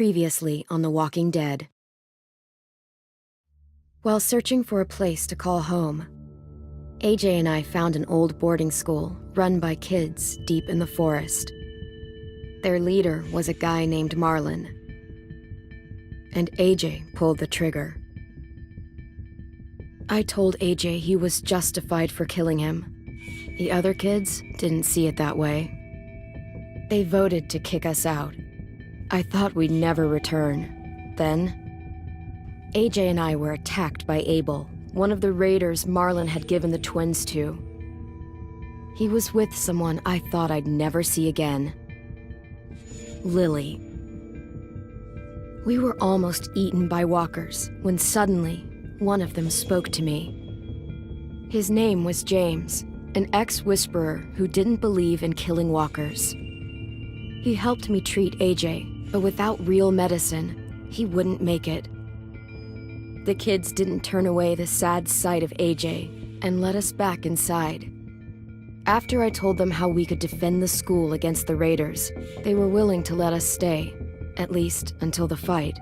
Previously on The Walking Dead. While searching for a place to call home, AJ and I found an old boarding school run by kids deep in the forest. Their leader was a guy named Marlon, and AJ pulled the trigger. I told AJ he was justified for killing him. The other kids didn't see it that way. They voted to kick us out. I thought we'd never return. Then, AJ and I were attacked by Abel, one of the raiders Marlon had given the twins to. He was with someone I thought I'd never see again. Lily. We were almost eaten by walkers when suddenly one of them spoke to me. His name was James, an ex-whisperer who didn't believe in killing walkers. He helped me treat AJ, but without real medicine, he wouldn't make it. The kids didn't turn away the sad sight of AJ and let us back inside. After I told them how we could defend the school against the raiders, they were willing to let us stay, at least until the fight.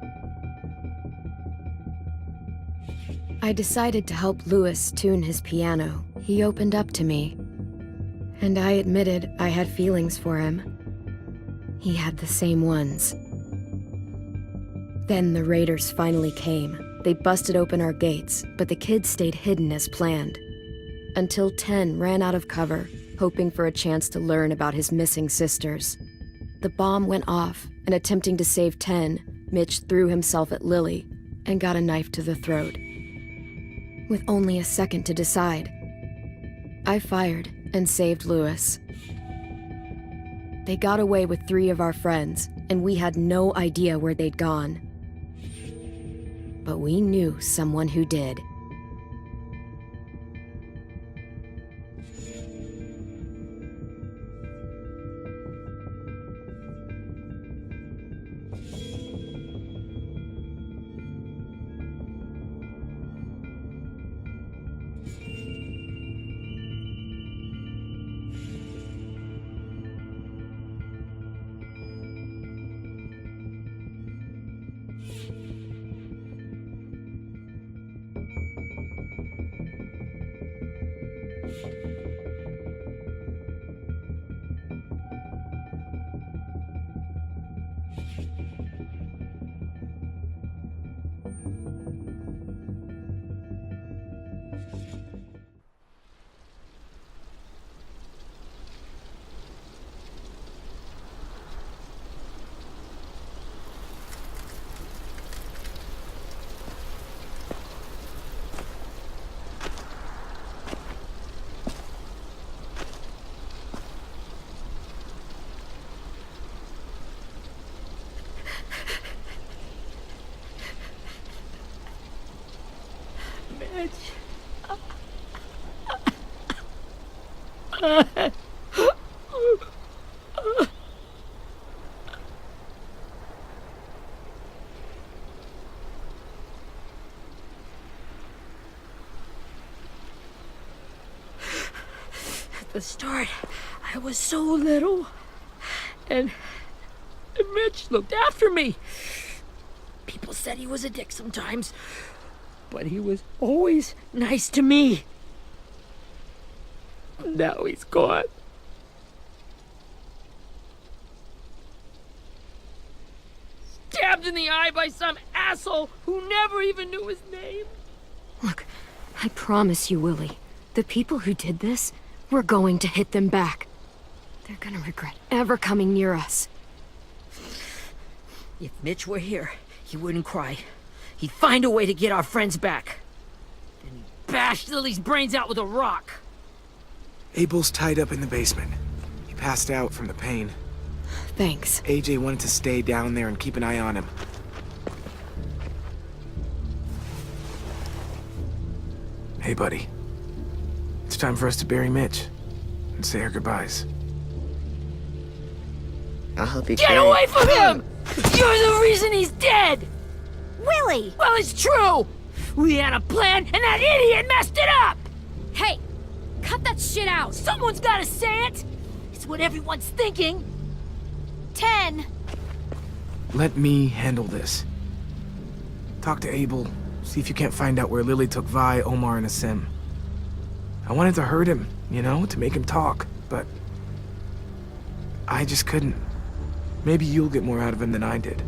I decided to help Louis tune his piano. He opened up to me, and I admitted I had feelings for him. He had the same ones. Then the raiders finally came. They busted open our gates, but the kids stayed hidden as planned. Until Ten ran out of cover, hoping for a chance to learn about his missing sisters. The bomb went off, and attempting to save Ten, Mitch threw himself at Lily and got a knife to the throat. With only a second to decide, I fired and saved Louis. They got away with 3 of our friends, and we had no idea where they'd gone. But we knew someone who did. At the start, I was so little, and Mitch looked after me. People said he was a dick sometimes, but he was always nice to me. Now he's gone. Stabbed in the eye by some asshole who never even knew his name. Look, I promise you, Willie, the people who did this, we're going to hit them back. They're gonna regret ever coming near us. If Mitch were here, he wouldn't cry. He'd find a way to get our friends back. Then he'd bash Lily's brains out with a rock. Abel's tied up in the basement. He passed out from the pain. Thanks. AJ wanted to stay down there and keep an eye on him. Hey, buddy. It's time for us to bury Mitch and say our goodbyes. I'll help you Get carry. away from him! You're the reason he's dead! Willie! Well, it's true! We had a plan, and that idiot messed it up! Hey! Cut that shit out! Someone's gotta say it! It's what everyone's thinking. 10! let me handle this. Talk to Abel, see if you can't find out where Lily took Vi, Omar, and Asim. I wanted to hurt him, you know, to make him talk, but I just couldn't. Maybe you'll get more out of him than I did.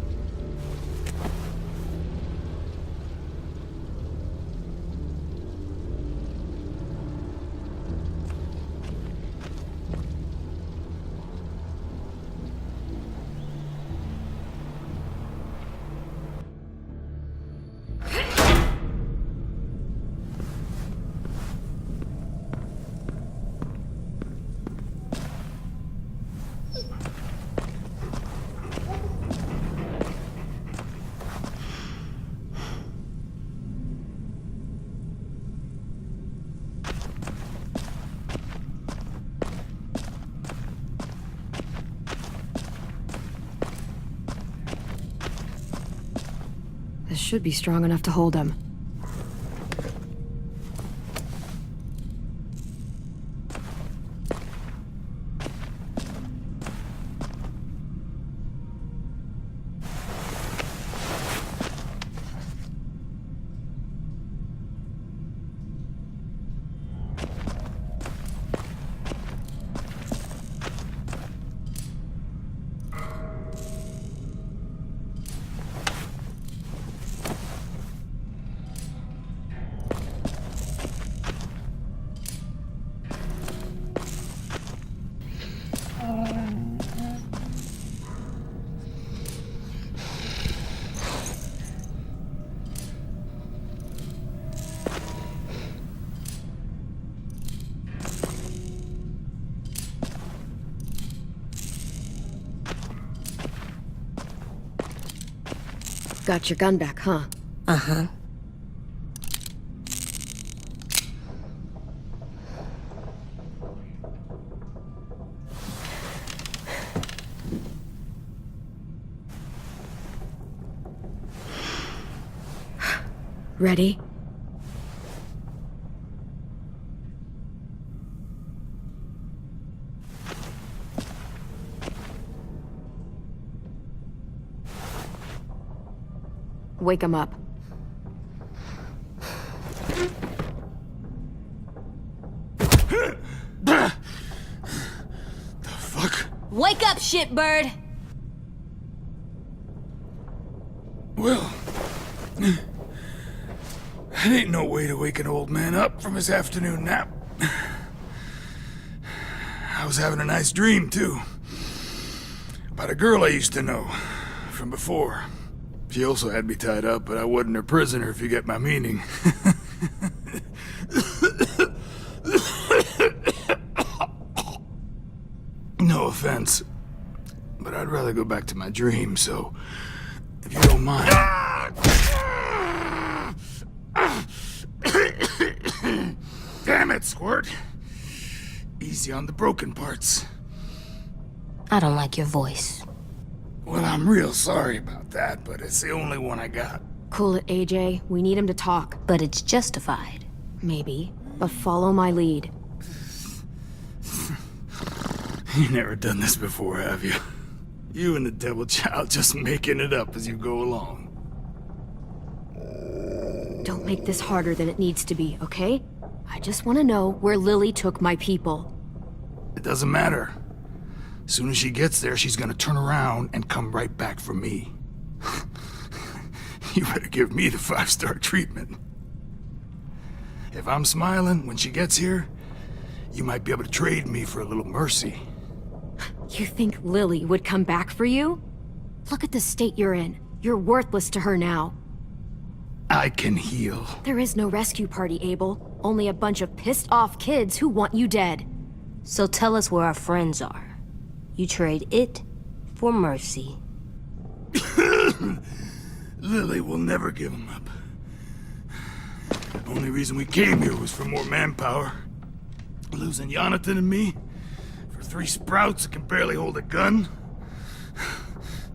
This should be strong enough to hold him. Got your gun back, huh? Uh-huh. Ready? Wake him up. The fuck? Wake up, shitbird! Well, that ain't no way to wake an old man up from his afternoon nap. I was having a nice dream, too. About a girl I used to know from before. She also had me tied up, but I wasn't her prisoner, if you get my meaning. No offense, but I'd rather go back to my dream, so if you don't mind. Damn it, Squirt. Easy on the broken parts. I don't like your voice. Well, I'm real sorry about that, but it's the only one I got. Cool it, AJ. We need him to talk. But it's justified. Maybe. But follow my lead. You never done this before, have you? You and the devil child just making it up as you go along. Don't make this harder than it needs to be, okay? I just want to know where Lily took my people. It doesn't matter. As soon as she gets there, she's gonna turn around and come right back for me. You better give me the 5-star treatment. If I'm smiling when she gets here, you might be able to trade me for a little mercy. You think Lily would come back for you? Look at the state you're in. You're worthless to her now. I can heal. There is no rescue party, Abel. Only a bunch of pissed-off kids who want you dead. So tell us where our friends are. You trade it for mercy. Lily will never give him up. Only reason we came here was for more manpower. Losing Jonathan and me for 3 sprouts that can barely hold a gun.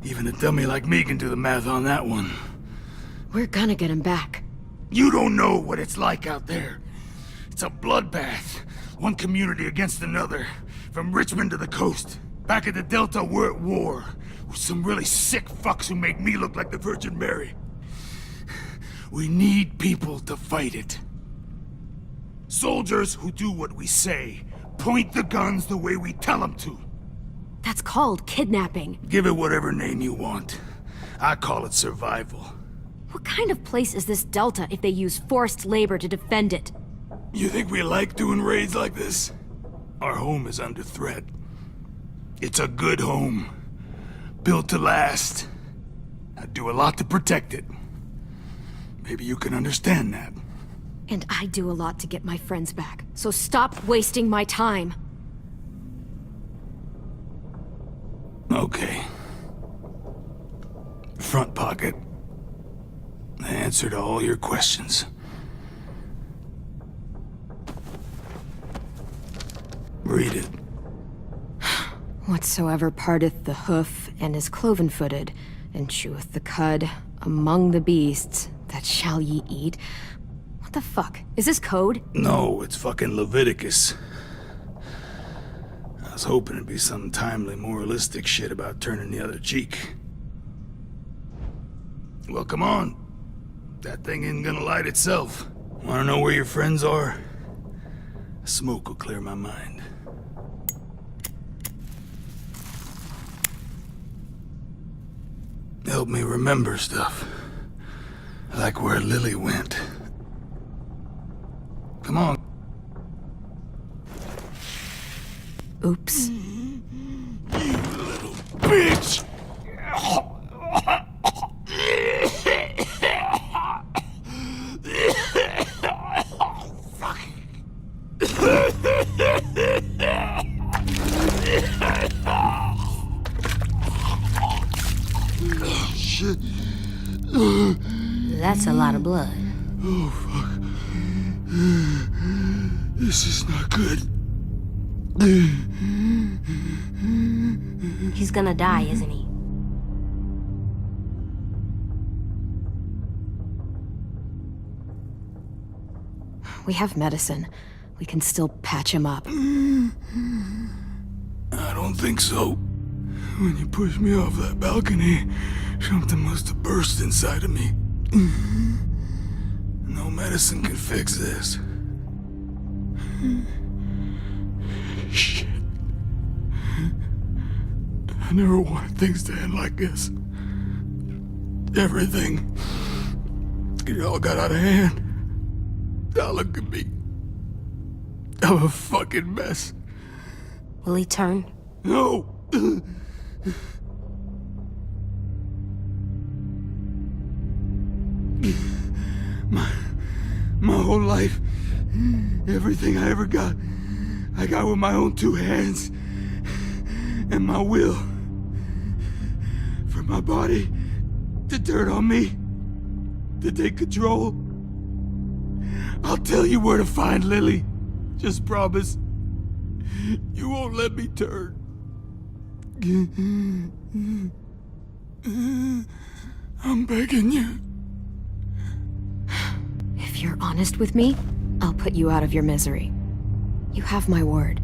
Even a dummy like me can do the math on that one. We're gonna get him back. You don't know what it's like out there. It's a bloodbath. One community against another. From Richmond to the coast. Back at the Delta, we're at war. with some really sick fucks who make me look like the Virgin Mary. We need people to fight it. Soldiers who do what we say, point the guns the way we tell them to. That's called kidnapping. Give it whatever name you want. I call it survival. What kind of place is this Delta if they use forced labor to defend it? You think we like doing raids like this? Our home is under threat. It's a good home. Built to last. I do a lot to protect it. Maybe you can understand that. And I do a lot to get my friends back, so stop wasting my time. Okay. Front pocket. The answer to all your questions. Read it. Whatsoever parteth the hoof and is cloven-footed, and cheweth the cud among the beasts, that shall ye eat. What the fuck? Is this code? No, it's fucking Leviticus. I was hoping it'd be some timely moralistic shit about turning the other cheek. Well, come on. That thing isn't gonna light itself. Wanna know where your friends are? Smoke will clear my mind. Help me remember stuff. Like where Lily went. Come on. Oops. You little bitch! Shit. That's a lot of blood. Oh, fuck. This is not good. He's gonna die, isn't he? We have medicine. We can still patch him up. I don't think so. When you pushed me off that balcony, something must have burst inside of me. No medicine can fix this. Shit. I never wanted things to end like this. Everything. It all got out of hand. Now look at me. I'm a fucking mess. Will he turn? No! My whole life, everything I ever got, I got with my own two hands and my will. For my body to turn on me, to take control. I'll tell you where to find Lily. Just promise you won't let me turn. I'm begging you. If you're honest with me, I'll put you out of your misery. You have my word.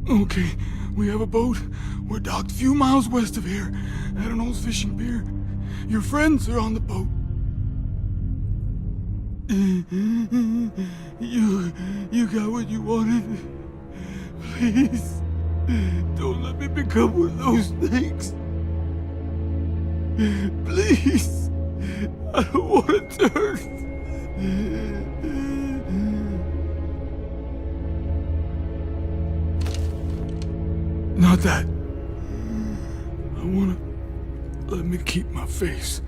Okay, we have a boat. We're docked a few miles west of here, at an old fishing pier. Your friends are on the boat. You got what you wanted. Please, don't let me become one of those things. Please, I don't want to turn. Not that. I wanna let me keep my face.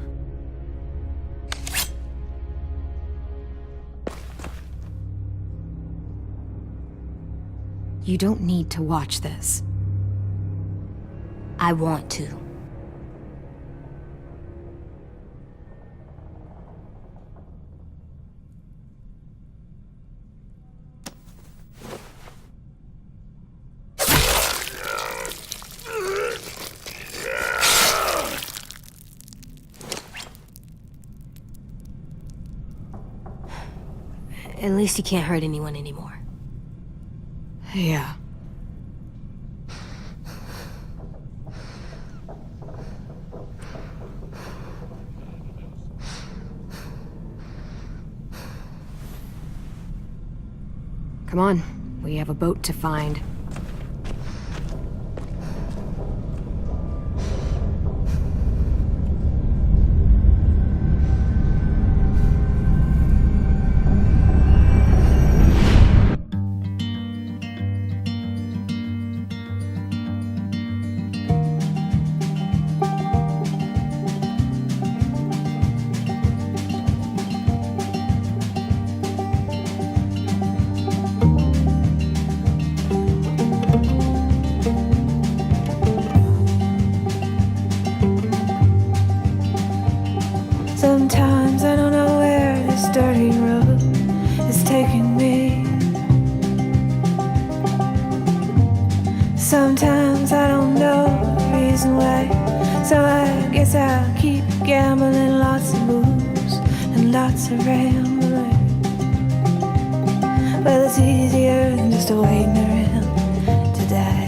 You don't need to watch this. I want to. At least you can't hurt anyone anymore. Yeah. Come on, we have a boat to find. Sometimes I don't know where this dirty road is taking me. Sometimes I don't know the reason why. So I guess I'll keep gambling, lots of moves and lots of rambling. Well, it's easier than just waiting around to die.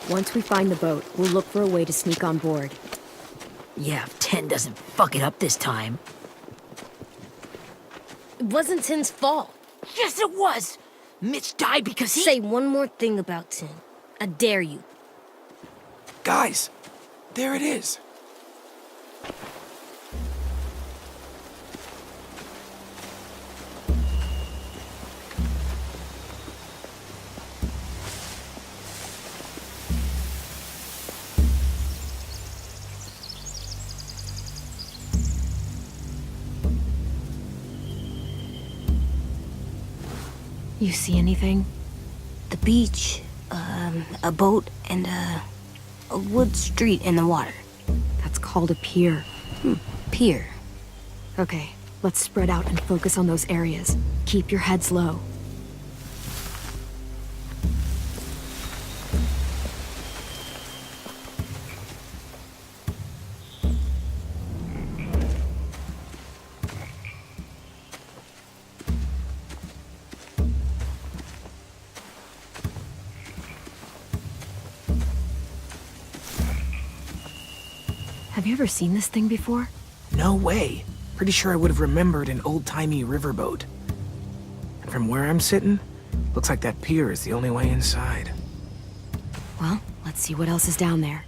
Once we find the boat, we'll look for a way to sneak on board. Yeah, if 10 doesn't fuck it up this time. It wasn't Tin's fault. Yes, it was! Mitch died because he— Say one more thing about Tin. I dare you. Guys, there it is. You see anything? The beach, a boat, and a wood street in the water. That's called a pier. Pier. Okay, let's spread out and focus on those areas. Keep your heads low. Have you ever seen this thing before? No way. Pretty sure I would have remembered an old-timey riverboat. And from where I'm sitting, looks like that pier is the only way inside. Well, let's see what else is down there.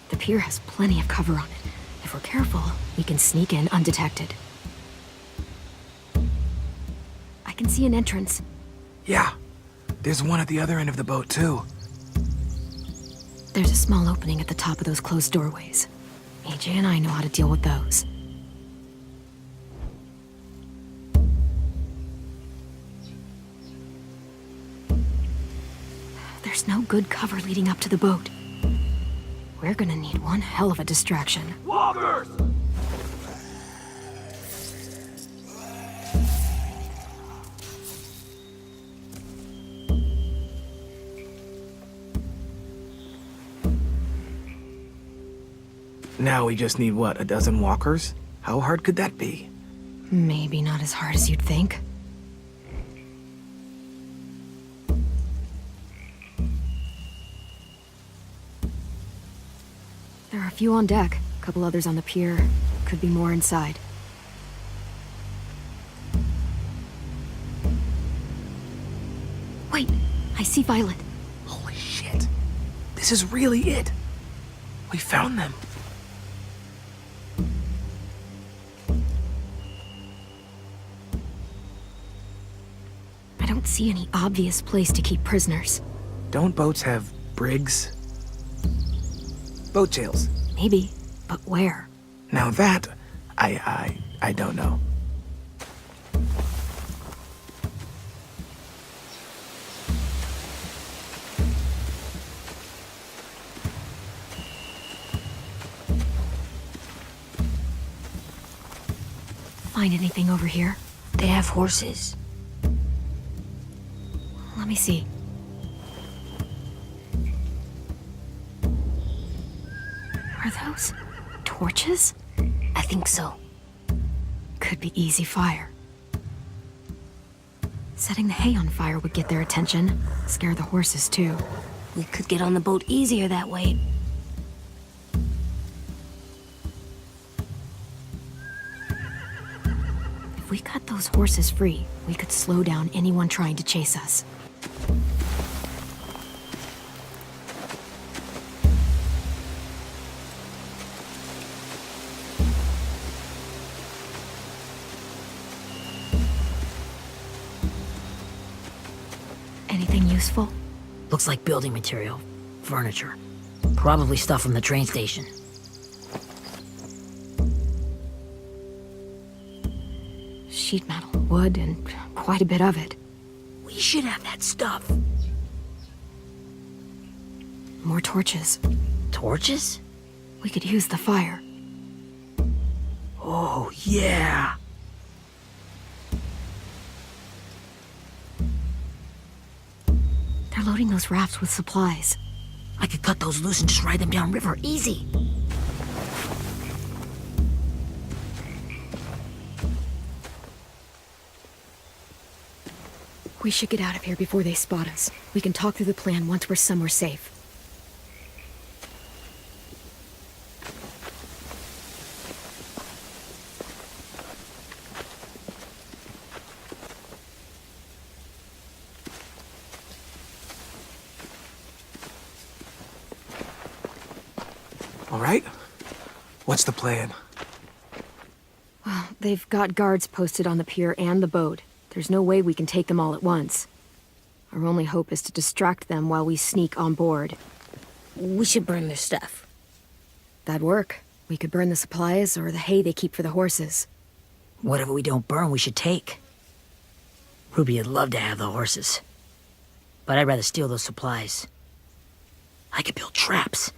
The pier has plenty of cover on it. If we're careful, we can sneak in undetected. I can see an entrance. Yeah, there's one at the other end of the boat, too. There's a small opening at the top of those closed doorways. AJ and I know how to deal with those. There's no good cover leading up to the boat. We're gonna need one hell of a distraction. Walkers! Now we just need, what, a dozen walkers? How hard could that be? Maybe not as hard as you'd think. There are a few on deck, a couple others on the pier. Could be more inside. Wait, I see Violet. Holy shit. This is really it. We found them. I don't see see any obvious place to keep prisoners. Don't boats have brigs? Boat jails. Maybe, but where? Now that, I don't know. Find anything over here? They have horses. Let me see. Are those torches? I think so. Could be easy fire. Setting the hay on fire would get their attention. Scare the horses, too. We could get on the boat easier that way. If we cut those horses free, we could slow down anyone trying to chase us. Anything useful? Looks like building material. Furniture. Probably stuff from the train station. Sheet metal, wood, and quite a bit of it. We should have that stuff. More torches. Torches? We could use the fire. Oh, yeah. They're loading those rafts with supplies. I could cut those loose and just ride them downriver. Easy. We should get out of here before they spot us. We can talk through the plan once we're somewhere safe. All right? What's the plan? Well, they've got guards posted on the pier and the boat. There's no way we can take them all at once. Our only hope is to distract them while we sneak on board. We should burn their stuff. That'd work. We could burn the supplies or the hay they keep for the horses. Whatever we don't burn, we should take. Ruby'd love to have the horses. But I'd rather steal those supplies. I could build traps.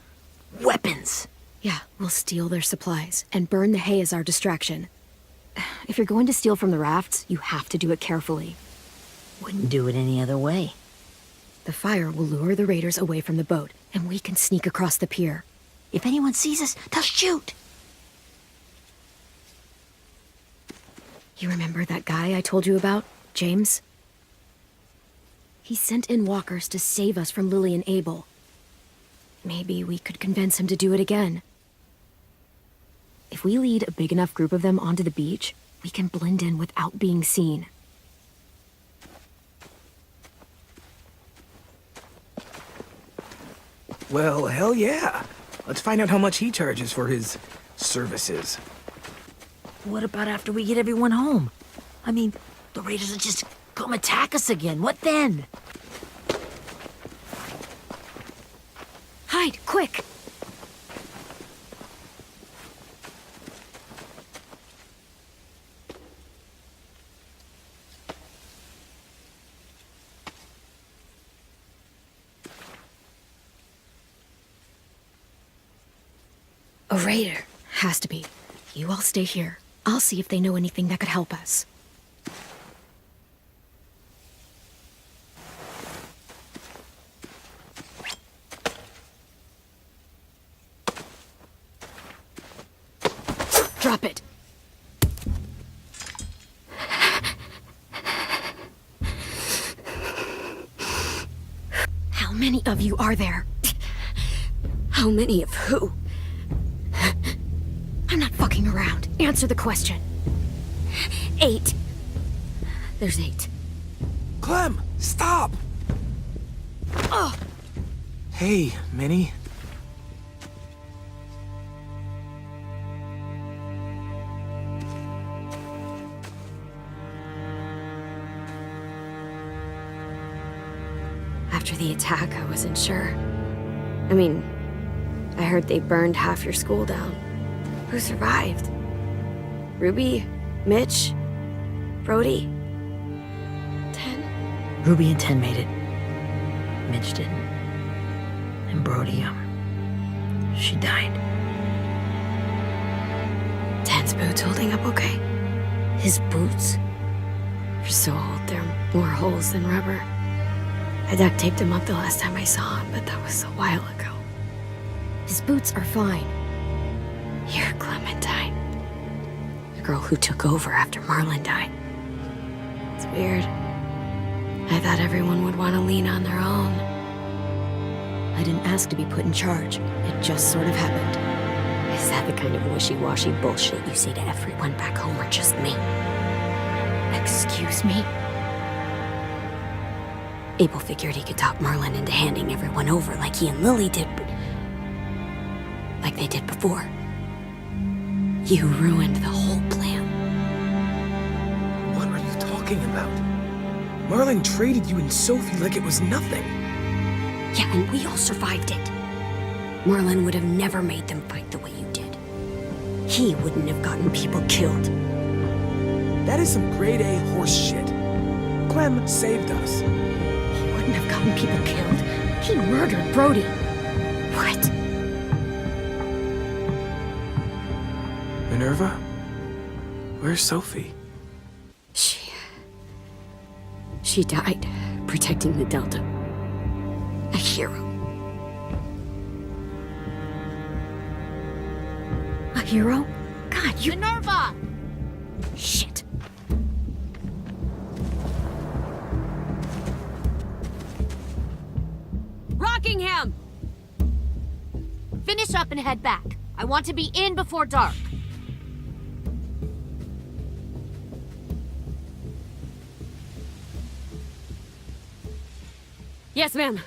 Weapons. Yeah, we'll steal their supplies and burn the hay as our distraction. If you're going to steal from the rafts, you have to do it carefully. Wouldn't do it any other way. The fire will lure the raiders away from the boat, and we can sneak across the pier. If anyone sees us, they'll shoot. You remember that guy I told you about, James? He sent in walkers to save us from Lily and Abel. Maybe we could convince him to do it again. If we lead a big enough group of them onto the beach, we can blend in without being seen. Well, hell yeah. Let's find out how much he charges for his services. What about after we get everyone home? I mean, the raiders will just come attack us again. What then? Hide, quick! A raider. Has to be. You all stay here. I'll see if they know anything that could help us. Drop it. How many of you are there? How many of who? I'm not fucking around. Answer the question. 8. There's 8. Clem, stop! Oh! Hey, Minnie. After the attack, I wasn't sure. I mean, I heard they burned half your school down. Who survived? Ruby? Mitch? Brody? 10? Ruby and 10 made it. Mitch didn't. And Brody, she died. 10's boots holding up okay? His boots? They're so old, there are more holes than rubber. I duct taped him up the last time I saw him, but that was a while ago. His boots are fine. You're Clementine. The girl who took over after Marlon died. It's weird. I thought everyone would want to lean on their own. I didn't ask to be put in charge. It just sort of happened. Is that the kind of wishy-washy bullshit you say to everyone back home or just me? Excuse me? Abel figured he could talk Marlon into handing everyone over like he and Lily did, but... like they did before. You ruined the whole plan. What are you talking about? Marlon traded you and Sophie like it was nothing. Yeah, and we all survived it. Marlon would have never made them fight the way you did. He wouldn't have gotten people killed. That is some grade A horse shit. Clem saved us. He wouldn't have gotten people killed. He murdered Brody. What? Minerva? Where's Sophie? She died protecting the Delta. A hero. A hero? God, you... Minerva! Shit. Rockingham! Finish up and head back. I want to be in before dark. Yes, ma'am.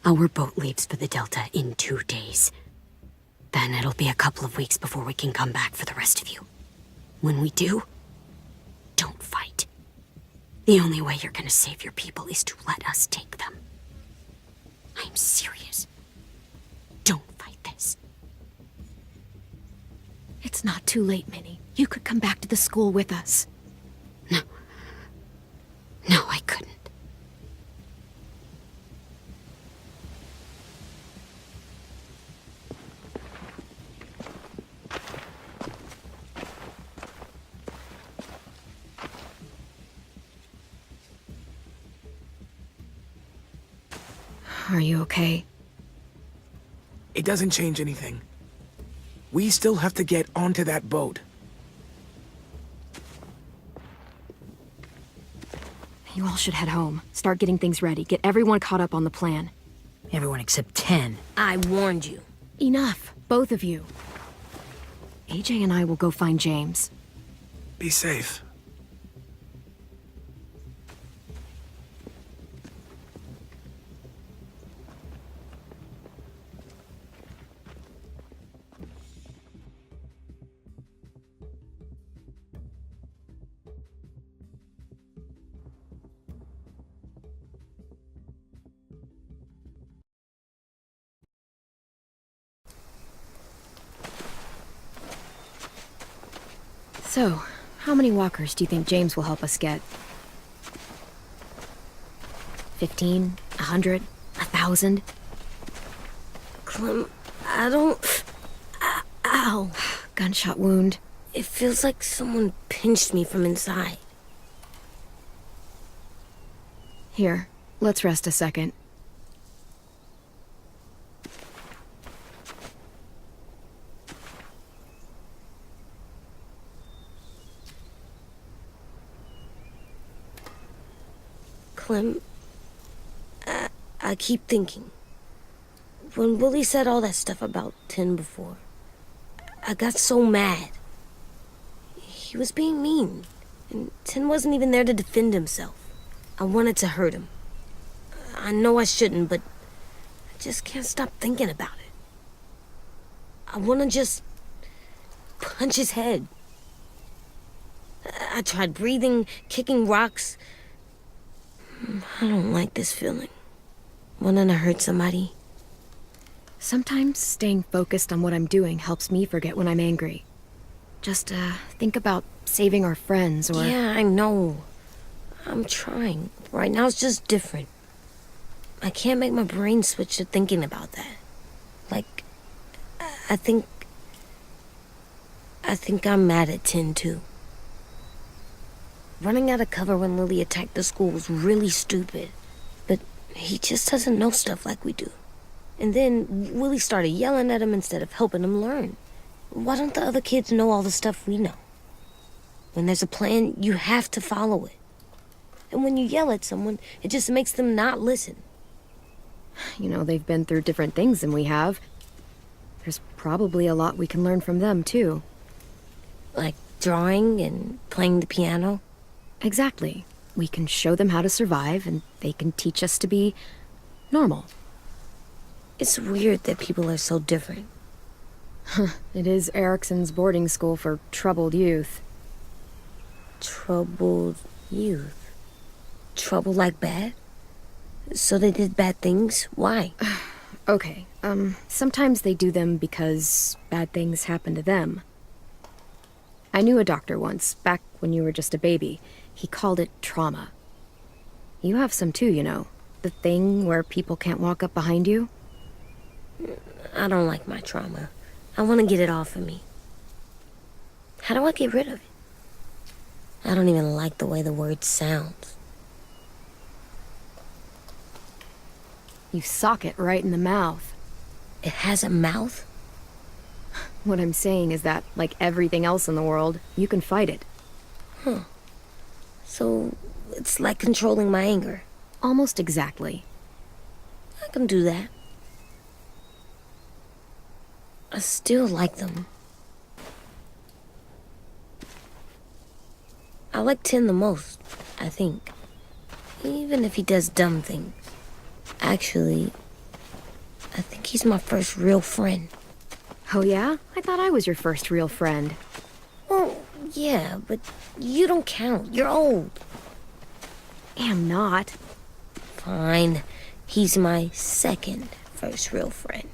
Our boat leaves for the Delta in 2 days. Then it'll be a couple of weeks before we can come back for the rest of you. When we do, don't fight. The only way you're gonna save your people is to let us take them. I'm serious. Don't fight this. It's not too late, Minnie. You could come back to the school with us. No. No, I couldn't. Are you okay? It doesn't change anything. We still have to get onto that boat. You all should head home. Start getting things ready. Get everyone caught up on the plan. Everyone except 10. I warned you. Enough, both of you. AJ and I will go find James. Be safe. So, how many walkers do you think James will help us get? 15? 100? 1,000? Clem, I don't... Ow. Gunshot wound. It feels like someone pinched me from inside. Here, let's rest a second. Clem, I keep thinking. When Willie said all that stuff about 10 before, I got so mad. He was being mean, and 10 wasn't even there to defend himself. I wanted to hurt him. I know I shouldn't, but I just can't stop thinking about it. I want to just punch his head. I tried breathing, kicking rocks. I don't like this feeling. Wanting to hurt somebody. Sometimes staying focused on what I'm doing helps me forget when I'm angry. Just, think about saving our friends or... Yeah, I know. I'm trying. Right now it's just different. I can't make my brain switch to thinking about that. Like, I think I'm mad at Tin, too. Running out of cover when Lily attacked the school was really stupid. But he just doesn't know stuff like we do. And then Willie started yelling at him instead of helping him learn. Why don't the other kids know all the stuff we know? When there's a plan, you have to follow it. And when you yell at someone, it just makes them not listen. You know, they've been through different things than we have. There's probably a lot we can learn from them, too. Like drawing and playing the piano. Exactly. We can show them how to survive, and they can teach us to be normal. It's weird that people are so different. It is Erickson's boarding school for troubled youth. Troubled youth? Trouble like bad? So they did bad things? Why? Okay, sometimes they do them because bad things happen to them. I knew a doctor once, back when you were just a baby. He called it trauma. You have some too, you know. The thing where people can't walk up behind you. I don't like my trauma. I want to get it off of me. How do I get rid of it? I don't even like the way the word sounds. You sock it right in the mouth. It has a mouth? What I'm saying is that, like everything else in the world, you can fight it. Huh. So, it's like controlling my anger. Almost exactly. I can do that. I still like them. I like Tin the most, I think. Even if he does dumb things. Actually, I think he's my first real friend. Oh yeah? I thought I was your first real friend. Well, yeah, but you don't count. You're old. Am not. Fine. He's my second first real friend.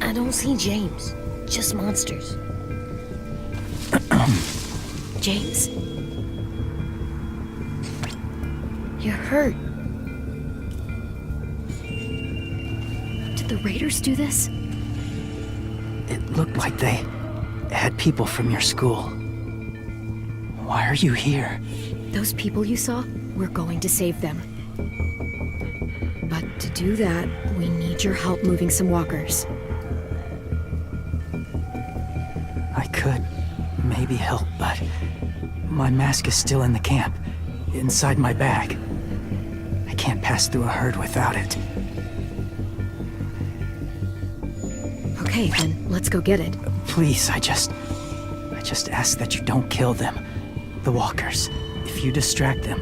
I don't see James, just monsters. James? You're hurt. Did the Raiders do this? It looked like they had people from your school. Why are you here? Those people you saw, we're going to save them. But to do that, we need your help moving some walkers. I could maybe help, but my mask is still in the camp, inside my bag. I can't pass through a herd without it. Okay, then let's go get it. Please, I just ask that you don't kill them. The walkers. If you distract them,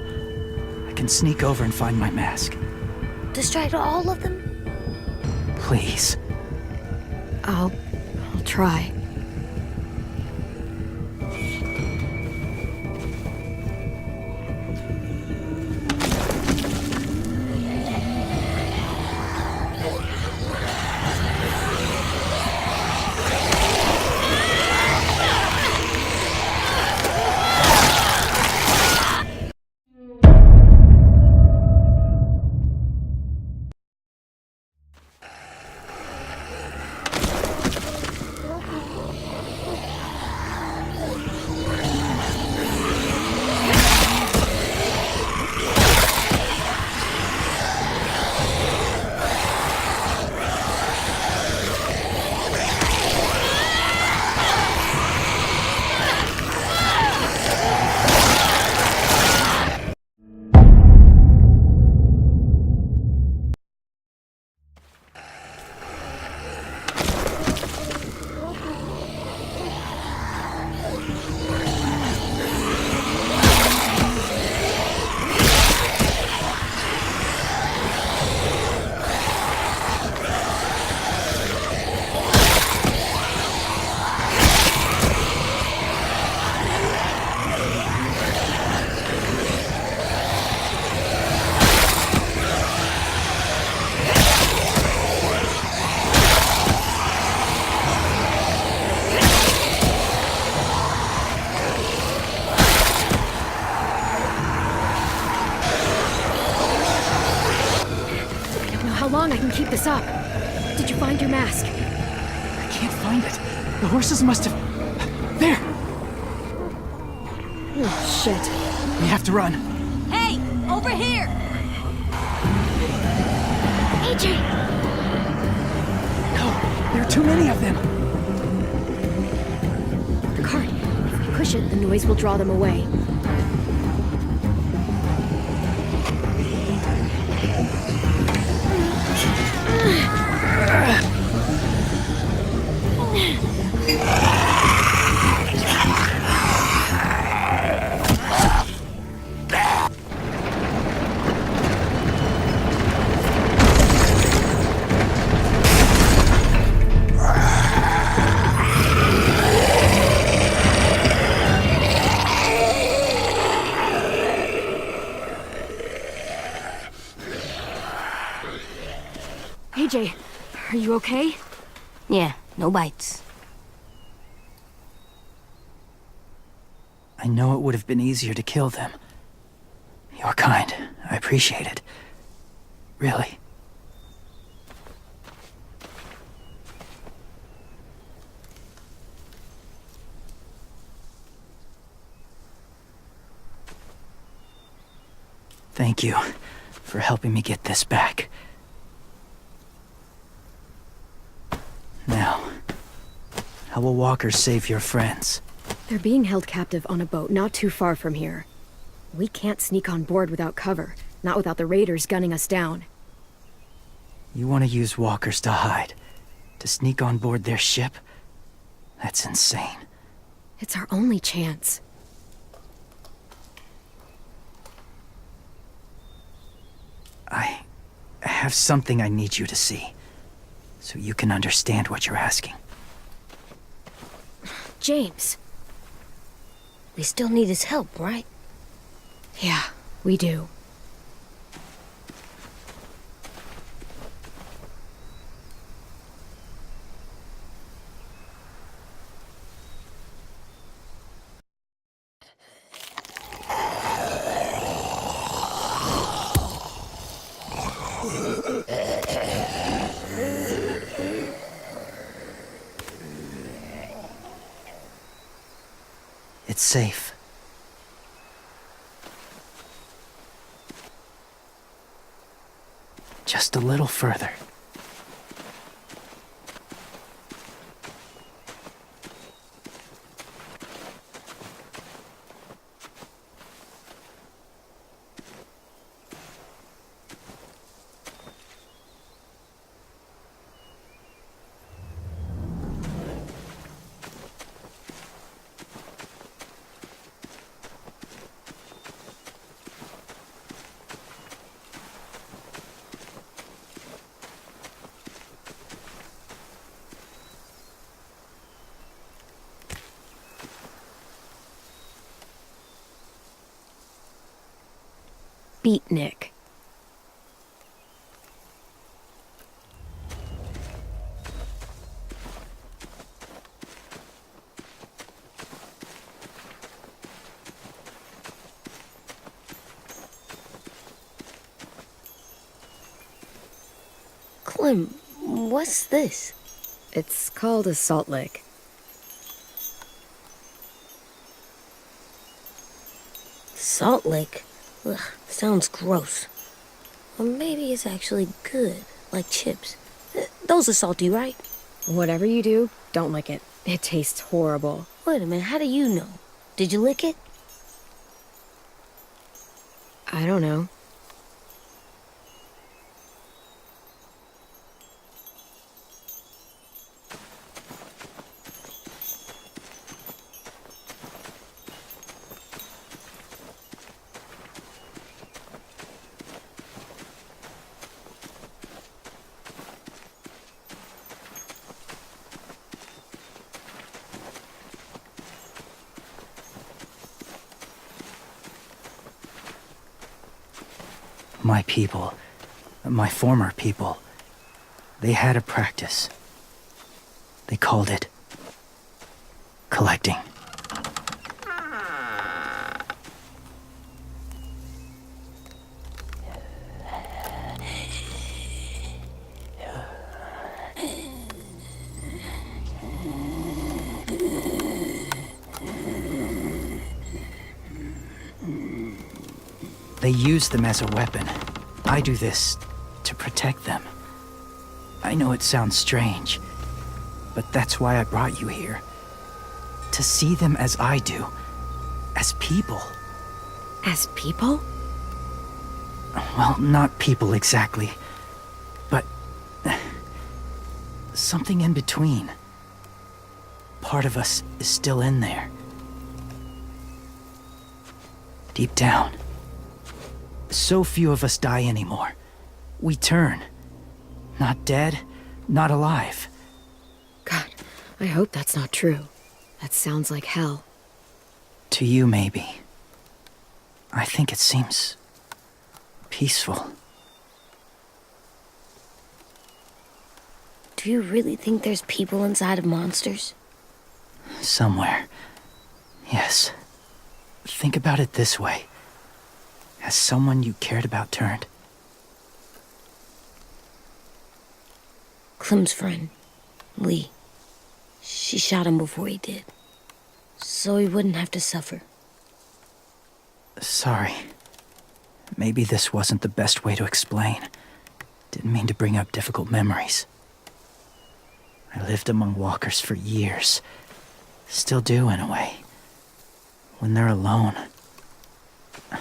I can sneak over and find my mask. Distract all of them? Please. I'll try. keep this up. Did you find your mask? I can't find it. The horses must have... There! Oh, shit. We have to run. Hey, over here! AJ! No, there are too many of them. The cart. If we push it, the noise will draw them away. AJ, are you okay? Yeah, no bites. I know it would have been easier to kill them. You're kind. I appreciate it. Really. Thank you for helping me get this back. Now, how will Walker save your friends? They're being held captive on a boat not too far from here. We can't sneak on board without cover, not without the raiders gunning us down. You want to use walkers to hide? To sneak on board their ship? That's insane. It's our only chance. I have something I need you to see, so you can understand what you're asking. James. We still need his help, right? Yeah, we do. It's safe. Just a little further. Beatnik. Clem, what's this? It's called a salt lick. Salt lick? Ugh, sounds gross. Or maybe it's actually good, like chips. Those are salty, right? Whatever you do, don't lick it. It tastes horrible. Wait a minute, how do you know? Did you lick it? I don't know. My people, my former people, they had a practice. They called it collecting. They use them as a weapon. I do this to protect them. I know it sounds strange, but that's why I brought you here. To see them as I do. As people. As people? Well, not people exactly, but something in between. Part of us is still in there. Deep down. So few of us die anymore. We turn. Not dead, not alive. God, I hope that's not true. That sounds like hell. To you, maybe. I think it seems peaceful. Do you really think there's people inside of monsters? Somewhere. Yes. Think about it this way. Has someone you cared about turned? Clem's friend, Lee. She shot him before he did. So he wouldn't have to suffer. Sorry. Maybe this wasn't the best way to explain. Didn't mean to bring up difficult memories. I lived among walkers for years. Still do, in a way. When they're alone,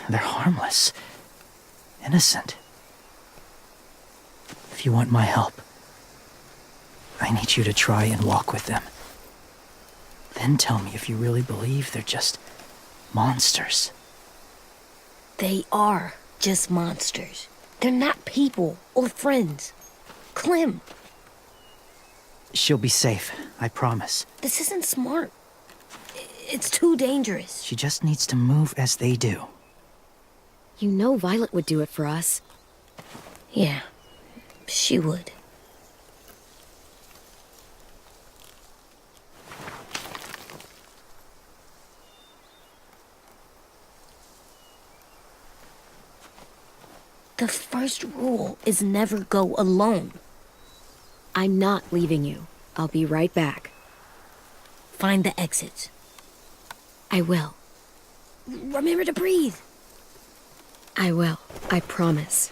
they're harmless. Innocent. If you want my help, I need you to try and walk with them. Then tell me if you really believe they're just monsters. They are just monsters. They're not people or friends. Clem, She'll be safe, I promise. this isn't smart. It's too dangerous. She just needs to move as they do. You know Violet would do it for us. Yeah, she would. The first rule is never go alone. I'm not leaving you. I'll be right back. Find the exits. I will. Remember to breathe. I will. I promise.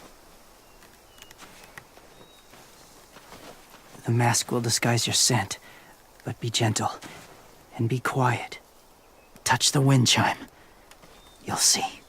The mask will disguise your scent, but be gentle and be quiet. Touch the wind chime. You'll see.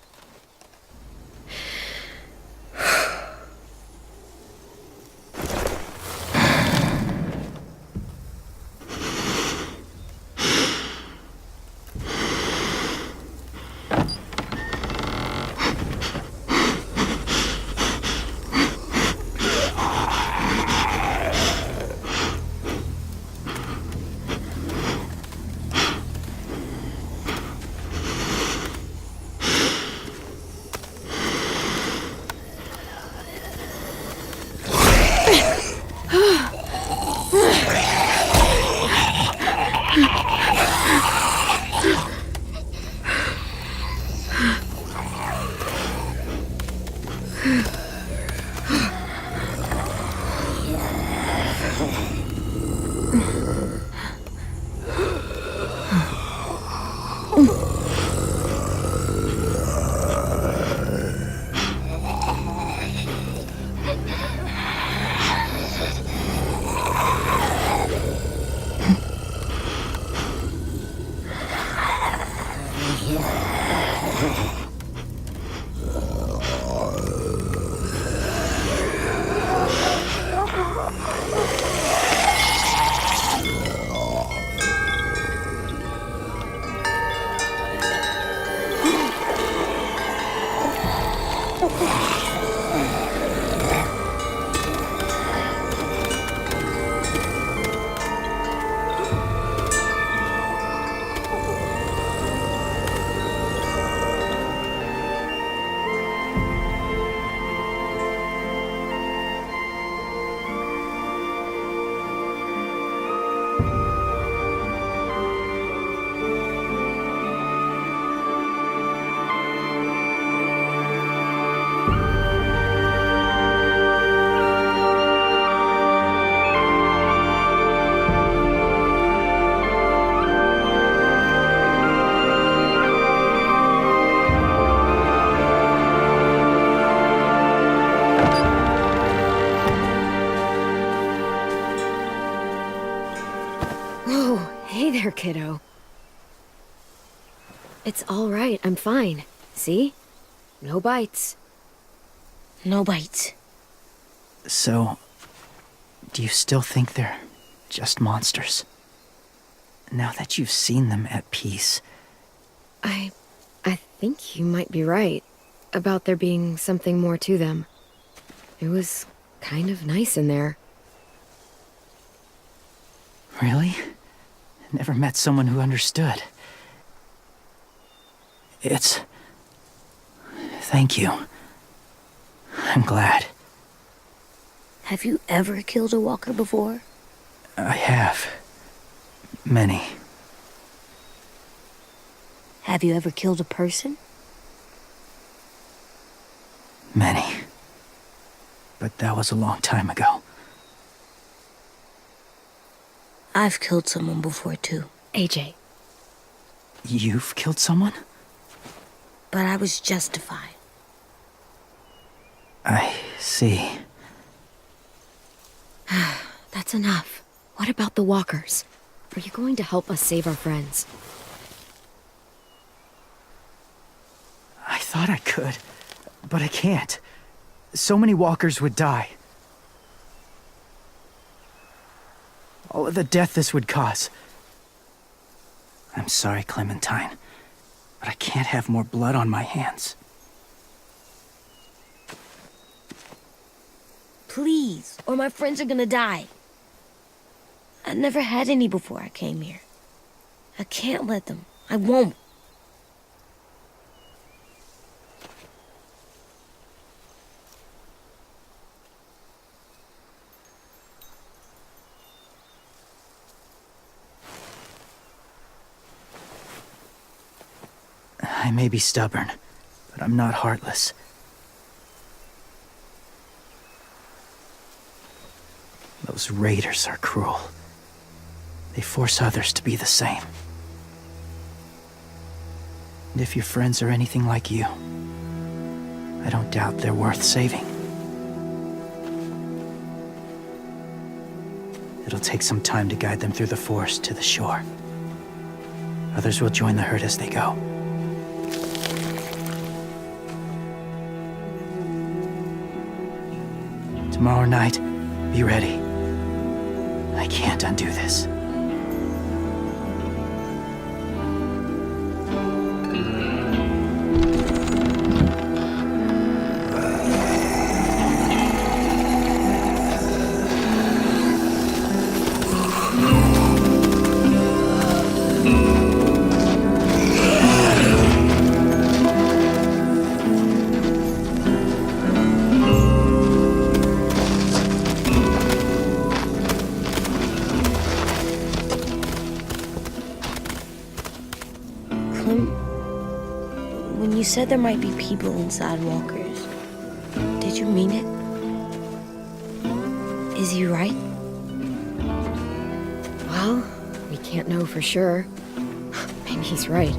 Whoa, hey there, kiddo. It's all right, I'm fine. See? No bites. No bites. So, do you still think they're just monsters? Now that you've seen them at peace, I think you might be right about there being something more to them. It was kind of nice in there. really? Never met someone who understood. Thank you. I'm glad. Have you ever killed a walker before? I have. Many. Have you ever killed a person? Many. But that was a long time ago. I've killed someone before too. AJ. You've killed someone? But I was justified. I see. That's enough. What about the walkers? Are you going to help us save our friends? I thought I could, but I can't. So many walkers would die. All of the death this would cause. I'm sorry, Clementine, but I can't have more blood on my hands. Please, or my friends are gonna die. I never had any before I came here. I can't let them. I won't. I may be stubborn, but I'm not heartless. Those raiders are cruel. They force others to be the same. And if your friends are anything like you, I don't doubt they're worth saving. It'll take some time to guide them through the forest to the shore. Others will join the herd as they go. Tomorrow night, be ready. I can't undo this. When you said there might be people inside walkers, did you mean it? Is he right? Well, we can't know for sure. Maybe he's right.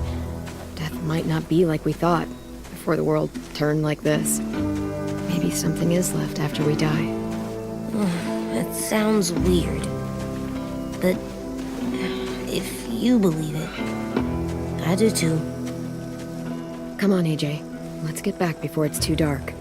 Death might not be like we thought before the world turned like this. Maybe something is left after we die. That sounds weird. But if you believe it, I do too. Come on, AJ. Let's get back before it's too dark.